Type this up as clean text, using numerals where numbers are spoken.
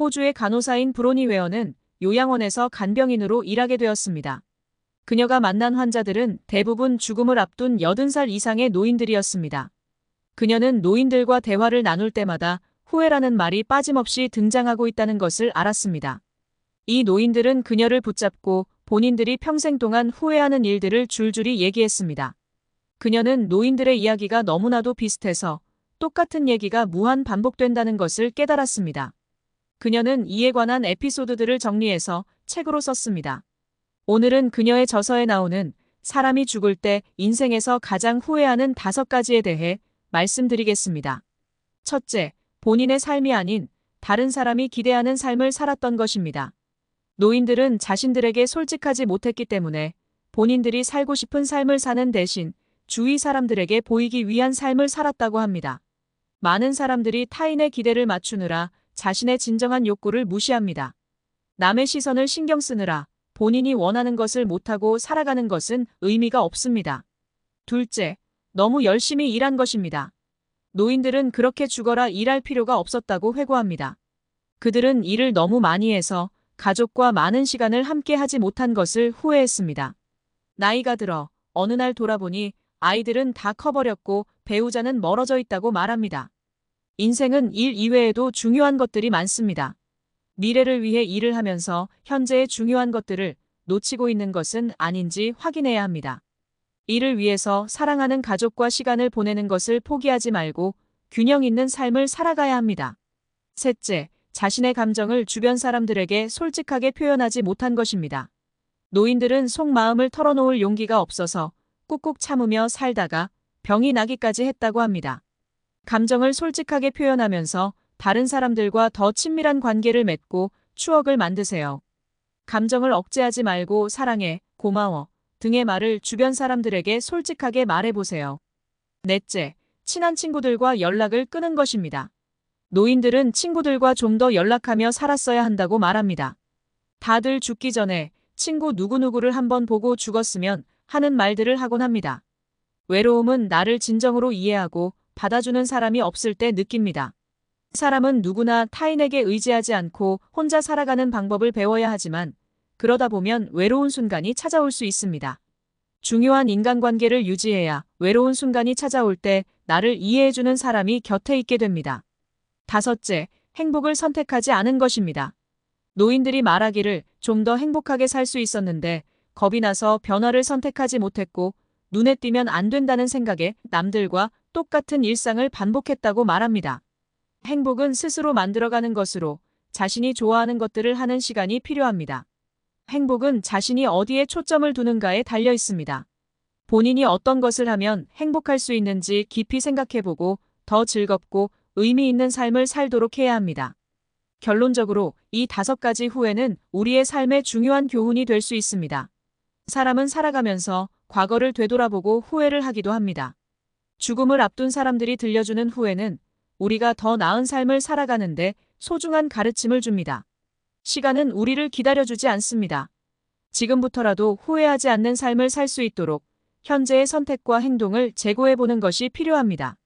호주의 간호사인 브로니 웨어는 요양원에서 간병인으로 일하게 되었습니다. 그녀가 만난 환자들은 대부분 죽음을 앞둔 80살 이상의 노인들이었습니다. 그녀는 노인들과 대화를 나눌 때마다 후회라는 말이 빠짐없이 등장하고 있다는 것을 알았습니다. 이 노인들은 그녀를 붙잡고 본인들이 평생 동안 후회하는 일들을 줄줄이 얘기했습니다. 그녀는 노인들의 이야기가 너무나도 비슷해서 똑같은 얘기가 무한 반복된다는 것을 깨달았습니다. 그녀는 이에 관한 에피소드들을 정리해서 책으로 썼습니다. 오늘은 그녀의 저서에 나오는 사람이 죽을 때 인생에서 가장 후회하는 5가지에 대해 말씀드리겠습니다. 첫째, 본인의 삶이 아닌 다른 사람이 기대하는 삶을 살았던 것입니다. 노인들은 자신들에게 솔직하지 못했기 때문에 본인들이 살고 싶은 삶을 사는 대신 주위 사람들에게 보이기 위한 삶을 살았다고 합니다. 많은 사람들이 타인의 기대를 맞추느라 자신의 진정한 욕구를 무시합니다. 남의 시선을 신경 쓰느라 본인이 원하는 것을 못하고 살아가는 것은 의미가 없습니다. 둘째, 너무 열심히 일한 것입니다. 노인들은 그렇게 죽어라 일할 필요가 없었다고 회고합니다. 그들은 일을 너무 많이 해서 가족과 많은 시간을 함께 하지 못한 것을 후회했습니다. 나이가 들어 어느 날 돌아보니 아이들은 다 커버렸고 배우자는 멀어져 있다고 말합니다. 인생은 일 이외에도 중요한 것들이 많습니다. 미래를 위해 일을 하면서 현재의 중요한 것들을 놓치고 있는 것은 아닌지 확인해야 합니다. 이를 위해서 사랑하는 가족과 시간을 보내는 것을 포기하지 말고 균형 있는 삶을 살아가야 합니다. 셋째, 자신의 감정을 주변 사람들에게 솔직하게 표현하지 못한 것입니다. 노인들은 속마음을 털어놓을 용기가 없어서 꾹꾹 참으며 살다가 병이 나기까지 했다고 합니다. 감정을 솔직하게 표현하면서 다른 사람들과 더 친밀한 관계를 맺고 추억을 만드세요. 감정을 억제하지 말고 사랑해, 고마워 등의 말을 주변 사람들에게 솔직하게 말해보세요. 넷째, 친한 친구들과 연락을 끊은 것입니다. 노인들은 친구들과 좀 더 연락하며 살았어야 한다고 말합니다. 다들 죽기 전에 친구 누구누구를 한번 보고 죽었으면 하는 말들을 하곤 합니다. 외로움은 나를 진정으로 이해하고 받아주는 사람이 없을 때 느낍니다. 사람은 누구나 타인에게 의지하지 않고 혼자 살아가는 방법을 배워야 하지만 그러다 보면 외로운 순간이 찾아올 수 있습니다. 중요한 인간관계를 유지해야 외로운 순간이 찾아올 때 나를 이해해주는 사람이 곁에 있게 됩니다. 다섯째, 행복을 선택하지 않은 것입니다. 노인들이 말하기를 좀 더 행복하게 살 수 있었는데 겁이 나서 변화를 선택하지 못했고 눈에 띄면 안 된다는 생각에 남들과 똑같은 일상을 반복했다고 말합니다. 행복은 스스로 만들어가는 것으로 자신이 좋아하는 것들을 하는 시간이 필요합니다. 행복은 자신이 어디에 초점을 두는가에 달려 있습니다. 본인이 어떤 것을 하면 행복할 수 있는지 깊이 생각해보고 더 즐겁고 의미 있는 삶을 살도록 해야 합니다. 결론적으로 이 5가지 후회는 우리의 삶의 중요한 교훈이 될 수 있습니다. 사람은 살아가면서 과거를 되돌아보고 후회를 하기도 합니다. 죽음을 앞둔 사람들이 들려주는 후회는 우리가 더 나은 삶을 살아가는데 소중한 가르침을 줍니다. 시간은 우리를 기다려주지 않습니다. 지금부터라도 후회하지 않는 삶을 살 수 있도록 현재의 선택과 행동을 재고해보는 것이 필요합니다.